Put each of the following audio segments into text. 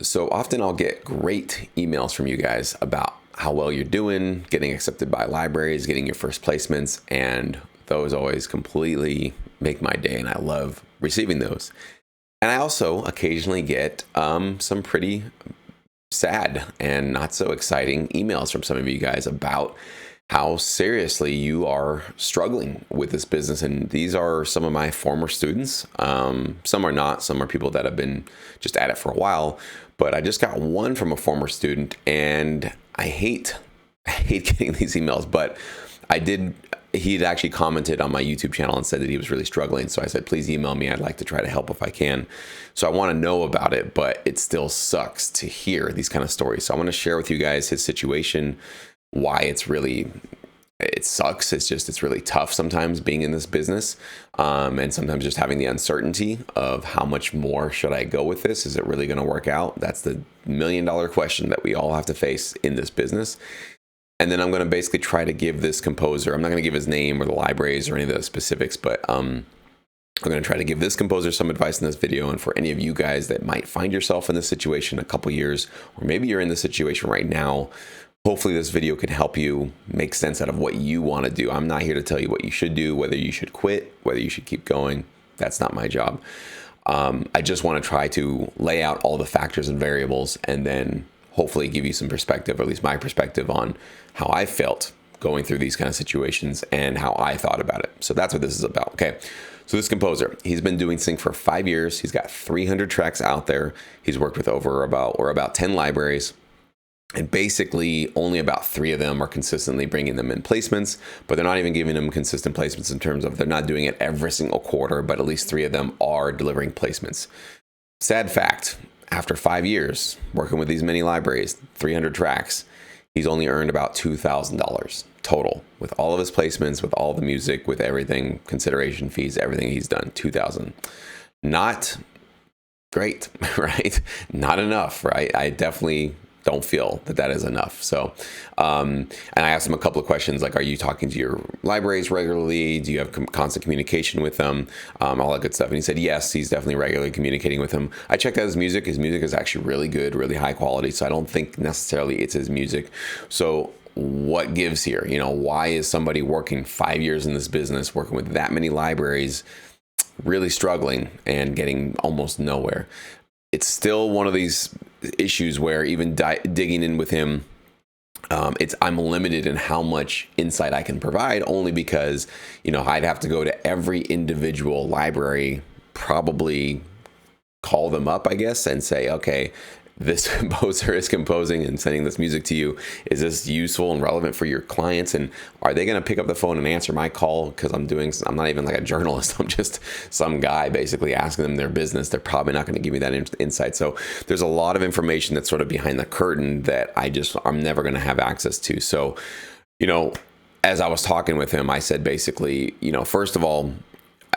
So often I'll get great emails from you guys about how well you're doing, getting accepted by libraries, getting your first placements, and those always completely make my day, and I love receiving those. And I also occasionally get some pretty sad and not so exciting emails from some of you guys about how seriously you are struggling with this business. And these are some of my former students. Some are not. Some are people that have been just at it for a while. But I just got one from a former student, and I hate getting these emails. But he'd actually commented on my YouTube channel and said that he was really struggling. So I said, please email me. I'd like to try to help if I can. So I want to know about it, but it still sucks to hear these kind of stories. So I want to share with you guys his situation, why it sucks. It's really tough sometimes being in this business. And sometimes just having the uncertainty of how much more should I go with this? Is it really going to work out? That's the $1,000,000 question that we all have to face in this business. And then I'm going to basically try to give this composer, I'm not going to give his name or the libraries or any of those specifics, but I'm going to try to give this composer some advice in this video. And for any of you guys that might find yourself in this situation a couple years, or maybe you're in this situation right now, hopefully this video can help you make sense out of what you want to do. I'm not here to tell you what you should do, whether you should quit, whether you should keep going. That's not my job. I just want to try to lay out all the factors and variables and then hopefully give you some perspective, or at least my perspective on how I felt going through these kind of situations and how I thought about it. So that's what this is about. Okay. So this composer, he's been doing sync for 5 years. He's got 300 tracks out there. He's worked with about 10 libraries. And basically only about 3 of them are consistently bringing them in placements, but they're not even giving them consistent placements in terms of they're not doing it every single quarter, but at least 3 of them are delivering placements. Sad fact, after 5 years working with these many libraries, 300 tracks, he's only earned about $2,000 total with all of his placements, with all the music, with everything, consideration fees, everything he's done, $2,000. Not great, right? Not enough, right? I definitely don't feel that is enough. So, and I asked him a couple of questions like, are you talking to your libraries regularly? Do you have constant communication with them? All that good stuff. And he said, yes, he's definitely regularly communicating with them. I checked out his music. His music is actually really good, really high quality. So I don't think necessarily it's his music. So what gives here? Why is somebody working 5 years in this business, working with that many libraries, really struggling and getting almost nowhere? It's still one of these issues where even digging in with him, I'm limited in how much insight I can provide, only because, I'd have to go to every individual library, probably call them up, I guess, and say, okay, this composer is composing and sending this music to you. Is this useful and relevant for your clients? And are they going to pick up the phone and answer my call? Because I'm not even like a journalist. I'm just some guy basically asking them their business. They're probably not going to give me that insight. So there's a lot of information that's sort of behind the curtain that I'm never going to have access to. So, as I was talking with him, I said basically, first of all,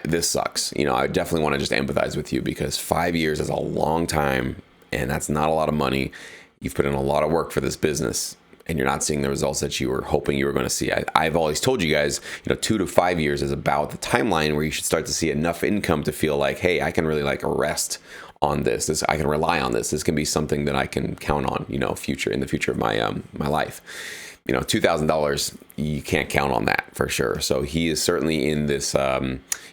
this sucks. I definitely want to just empathize with you because 5 years is a long time. And that's not a lot of money. You've put in a lot of work for this business and you're not seeing the results that you were hoping you were going to see. I've always told you guys, 2 to 5 years is about the timeline where you should start to see enough income to feel like, hey, I can really rest on this. I can rely on this. This can be something that I can count on, in the future of my life. $2,000, you can't count on that for sure. So he is certainly in this,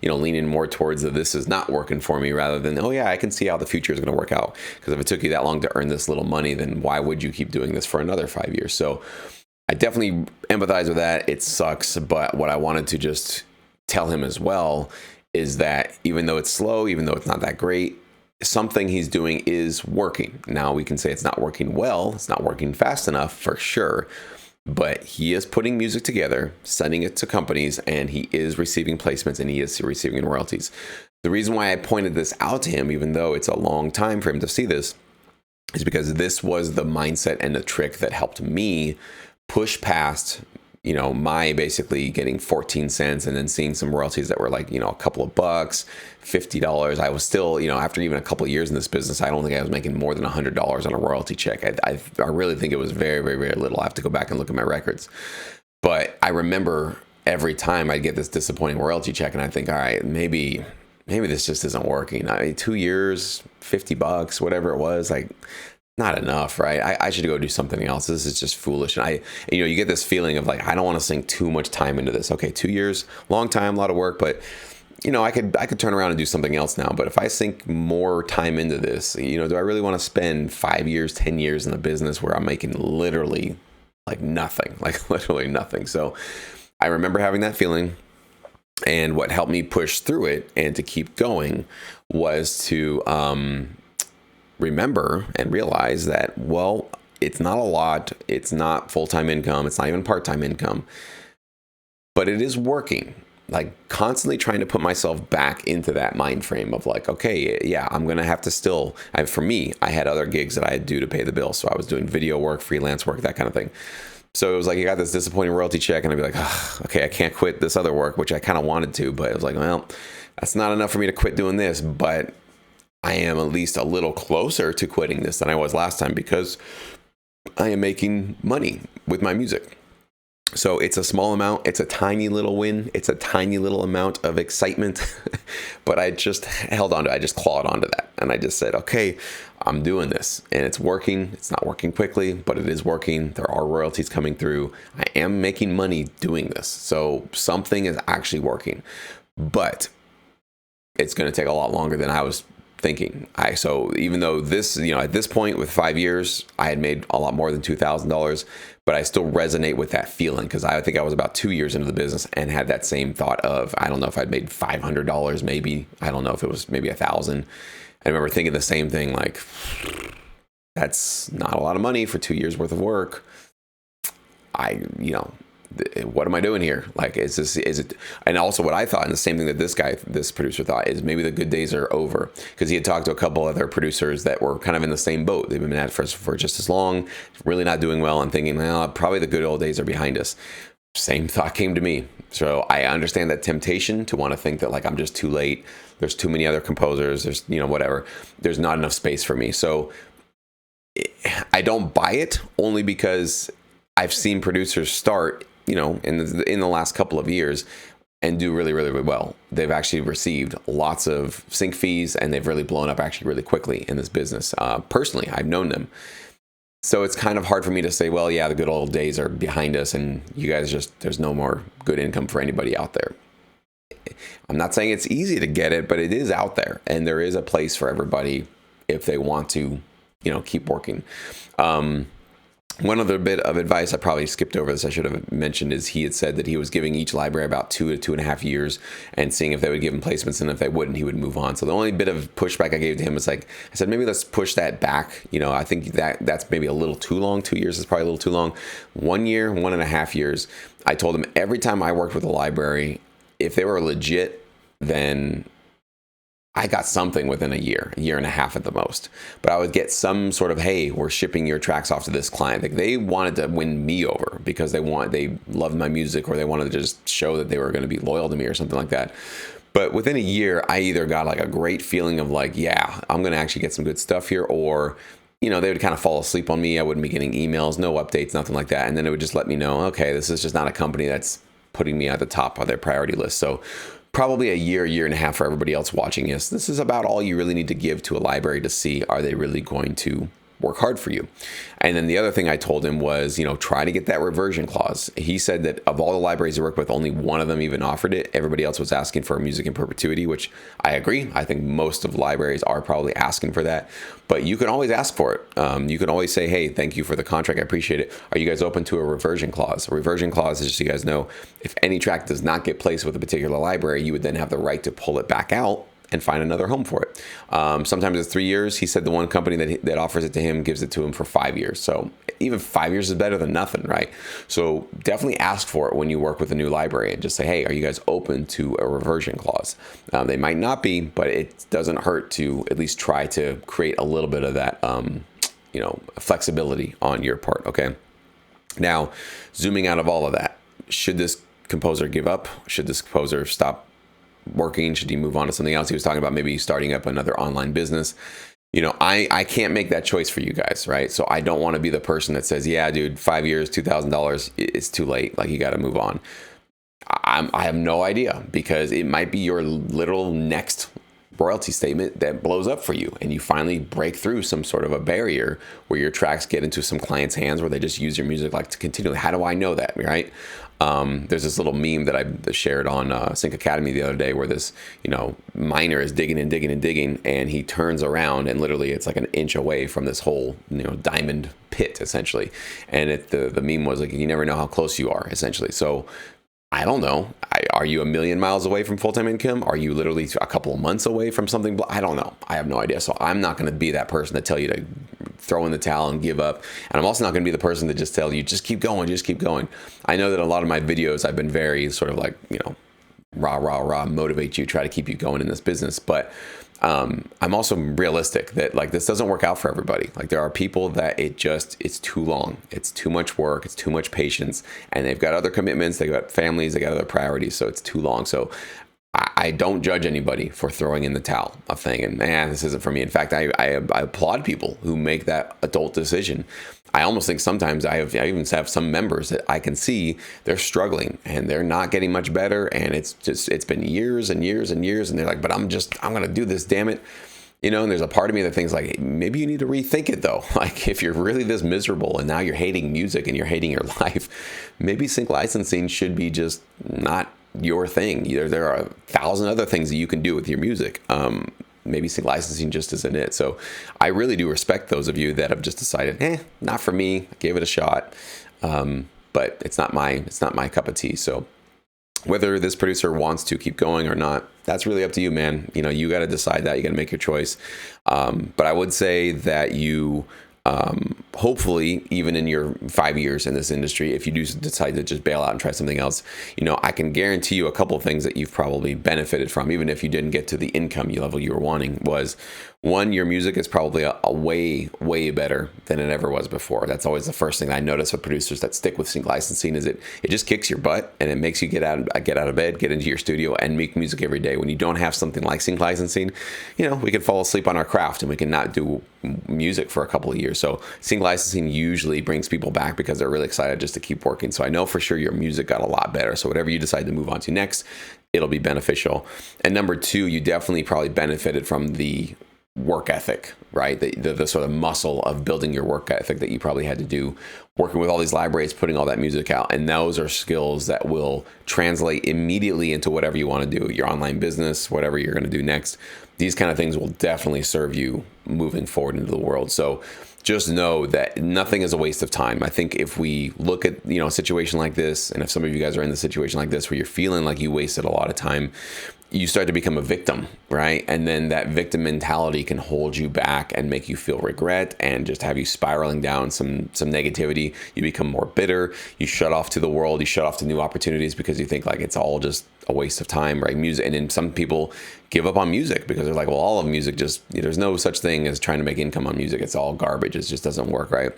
leaning more towards this is not working for me rather than, oh yeah, I can see how the future is going to work out. Because if it took you that long to earn this little money, then why would you keep doing this for another 5 years? So I definitely empathize with that. It sucks. But what I wanted to just tell him as well is that even though it's slow, even though it's not that great, something he's doing is working. Now we can say it's not working well. It's not working fast enough for sure. But he is putting music together, sending it to companies, and he is receiving placements and he is receiving royalties. The reason why I pointed this out to him, even though it's a long time for him to see this, is because this was the mindset and the trick that helped me push past, my basically getting 14 cents and then seeing some royalties that were a couple of bucks, $50. I was still, after even a couple of years in this business, I don't think I was making more than $100 on a royalty check. I really think it was very, very, very little. I have to go back and look at my records. But I remember every time I'd get this disappointing royalty check and I think, all right, maybe this just isn't working. 2 years, $50, whatever it was, not enough, right? I should go do something else. This is just foolish. And you get this feeling of like, I don't want to sink too much time into this. Okay, 2 years, long time, a lot of work, but I could turn around and do something else now. But if I sink more time into this, do I really want to spend 5 years, 10 years in a business where I'm making literally like nothing, like literally nothing? So I remember having that feeling. And what helped me push through it and to keep going was to remember and realize that, well, it's not a lot. It's not full-time income. It's not even part-time income, but it is working. Like constantly trying to put myself back into that mind frame of like, okay, yeah, I'm going to have to still, for me, I had other gigs that I had to do to pay the bills. So I was doing video work, freelance work, that kind of thing. So it was like, you got this disappointing royalty check and I'd be like, okay, I can't quit this other work, which I kind of wanted to, but it was like, well, that's not enough for me to quit doing this, but I am at least a little closer to quitting this than I was last time because I am making money with my music. So it's a small amount. It's a tiny little win. It's a tiny little amount of excitement, but I just held on to it. I just clawed onto that. And I just said, okay, I'm doing this and it's working. It's not working quickly, but it is working. There are royalties coming through. I am making money doing this. So something is actually working, but it's going to take a lot longer than I was thinking. So even though this, at this point with 5 years, I had made a lot more than $2,000, but I still resonate with that feeling because I think I was about 2 years into the business and had that same thought of, I don't know if I'd made $500 maybe. I don't know if it was maybe $1,000. I remember thinking the same thing, like, that's not a lot of money for 2 years worth of work. What am I doing here? Like, is it? And also what I thought, and the same thing that this producer thought, is maybe the good days are over, because he had talked to a couple other producers that were kind of in the same boat. They've been at it for just as long, really not doing well, and thinking, well, probably the good old days are behind us. Same thought came to me. So I understand that temptation to want to think that like I'm just too late. There's too many other composers. There's, whatever. There's not enough space for me. So I don't buy it, only because I've seen producers start, in the last couple of years and do really, really, really well. They've actually received lots of sync fees and they've really blown up actually really quickly in this business. Personally, I've known them. So it's kind of hard for me to say, well, yeah, the good old days are behind us and you guys there's no more good income for anybody out there. I'm not saying it's easy to get it, but it is out there and there is a place for everybody if they want to, keep working. One other bit of advice, I probably skipped over this, I should have mentioned, is he had said that he was giving each library about 2 to 2.5 years and seeing if they would give him placements, and if they wouldn't, he would move on. So the only bit of pushback I gave to him was like, I said, maybe let's push that back. I think that's maybe a little too long. 2 years is probably a little too long. 1 year, 1.5 years. I told him every time I worked with a library, if they were legit, then I got something within a year and a half at the most. But I would get some sort of, hey, we're shipping your tracks off to this client. Like they wanted to win me over because they loved my music, or they wanted to just show that they were going to be loyal to me or something like that. But within a year, I either got like a great feeling of like, yeah, I'm going to actually get some good stuff here, or they would kind of fall asleep on me. I wouldn't be getting emails, no updates, nothing like that. And then it would just let me know, okay, this is just not a company that's putting me at the top of their priority list. So probably a year and a half for everybody else watching this. This is about all you really need to give to a library to see, are they really going to work hard for you? And then the other thing I told him was, try to get that reversion clause. He said that of all the libraries he worked with, only one of them even offered it. Everybody else was asking for music in perpetuity, which I agree. I think most of libraries are probably asking for that, but you can always ask for it. You can always say, hey, thank you for the contract. I appreciate it. Are you guys open to a reversion clause? A reversion clause is, just so you guys know, if any track does not get placed with a particular library, you would then have the right to pull it back out and find another home for it. Sometimes it's 3 years. He said the one company that offers it to him gives it to him for 5 years. So even 5 years is better than nothing, right? So definitely ask for it when you work with a new library and just say, hey, are you guys open to a reversion clause? They might not be, but it doesn't hurt to at least try to create a little bit of that, flexibility on your part, okay? Now, zooming out of all of that, should this composer give up? Should this composer stop working? Should he move on to something else? He was talking about maybe starting up another online business. I can't make that choice for you guys, right? So I don't want to be the person that says, yeah, dude, 5 years, $2,000, it's too late. Like, you got to move on. I have no idea, because it might be your literal next royalty statement that blows up for you, and you finally break through some sort of a barrier where your tracks get into some clients' hands where they just use your music like to continually. How do I know that, right? There's this little meme that I shared on Sync Academy the other day where this, miner is digging and digging and digging, and he turns around and literally it's like an inch away from this whole, diamond pit essentially. And the meme was like, you never know how close you are essentially. So I don't know. Are you a million miles away from full-time income? Are you literally a couple of months away from something? I don't know. I have no idea. So I'm not going to be that person to tell you to throw in the towel and give up. And I'm also not going to be the person to just tell you, just keep going, just keep going. I know that a lot of my videos, I've been very sort of like, rah, rah, rah, motivate you, try to keep you going in this business. But I'm also realistic that like this doesn't work out for everybody. Like there are people that it's too long. It's too much work. It's too much patience, and they've got other commitments. They got families. They got other priorities. So it's too long. So I don't judge anybody for throwing in the towel of thinking, this isn't for me. In fact, I applaud people who make that adult decision. I almost think sometimes I even have some members that I can see they're struggling and they're not getting much better. And it's been years and years and years. And they're like, but I'm going to do this, damn it. And there's a part of me that thinks like, hey, maybe you need to rethink it though. Like if you're really this miserable and now you're hating music and you're hating your life, maybe sync licensing should be just not your thing. There are 1,000 other things that you can do with your music. Maybe sync licensing just isn't it. So I really do respect those of you that have just decided, not for me. I gave it a shot. But it's not my cup of tea. So whether this producer wants to keep going or not, that's really up to you, man. You got to decide that. You got to make your choice. But I would say that you, hopefully, even in your 5 years in this industry, if you do decide to just bail out and try something else, I can guarantee you a couple of things that you've probably benefited from, even if you didn't get to the income level you were wanting, was one, your music is probably a way, way better than it ever was before. That's always the first thing I notice with producers that stick with sync licensing is it just kicks your butt and it makes you get out of bed, get into your studio and make music every day. When you don't have something like sync licensing, we can fall asleep on our craft and we can not do music for a couple of years. So sync licensing usually brings people back because they're really excited just to keep working. So I know for sure your music got a lot better. So whatever you decide to move on to next, it'll be beneficial. And number two, you definitely probably benefited from the work ethic, right? The sort of muscle of building your work ethic that you probably had to do working with all these libraries, putting all that music out. And those are skills that will translate immediately into whatever you want to do, your online business, whatever you're going to do next. These kind of things will definitely serve you moving forward into the world. So just know that nothing is a waste of time. I think if we look at, a situation like this, and if some of you guys are in the situation like this where you're feeling like you wasted a lot of time, you start to become a victim, right? And then that victim mentality can hold you back and make you feel regret and just have you spiraling down some negativity. You become more bitter. You shut off to the world. You shut off to new opportunities because you think like it's all just a waste of time, right? Music. And then some people give up on music because they're like, well, all of music just, there's no such thing as trying to make income on music. It's all garbage. It just doesn't work, right?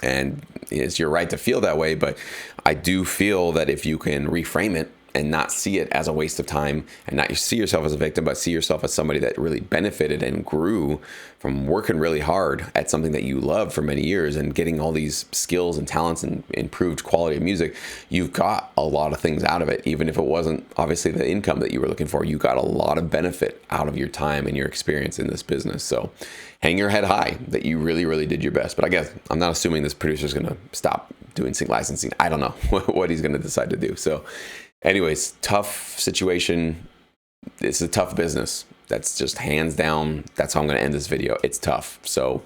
And it's your right to feel that way. But I do feel that if you can reframe it and not see it as a waste of time and not see yourself as a victim, but see yourself as somebody that really benefited and grew from working really hard at something that you loved for many years and getting all these skills and talents and improved quality of music, you've got a lot of things out of it. Even if it wasn't obviously the income that you were looking for, you got a lot of benefit out of your time and your experience in this business. So hang your head high that you really, really did your best. But I guess I'm not assuming this producer is going to stop doing sync licensing. I don't know what he's going to decide to do. So anyways, tough situation. It's a tough business. That's just hands down. That's how I'm going to end this video. It's tough. So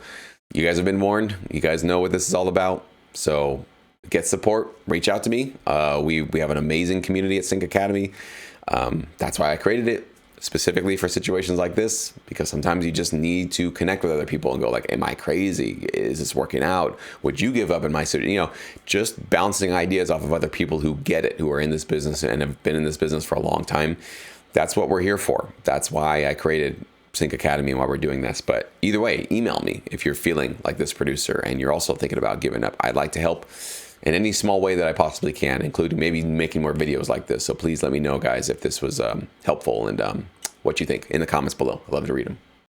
you guys have been warned. You guys know what this is all about. So get support. Reach out to me. We have an amazing community at Sync Academy. That's why I created it, specifically for situations like this, because sometimes you just need to connect with other people and go like, am I crazy? Is this working out? Would you give up in my studio? Just bouncing ideas off of other people who get it, who are in this business and have been in this business for a long time. That's what we're here for. That's why I created Sync Academy and why we're doing this. But either way, email me if you're feeling like this producer and you're also thinking about giving up. I'd like to help in any small way that I possibly can, including maybe making more videos like this. So please let me know, guys, if this was helpful and what you think in the comments below. I'd love to read them.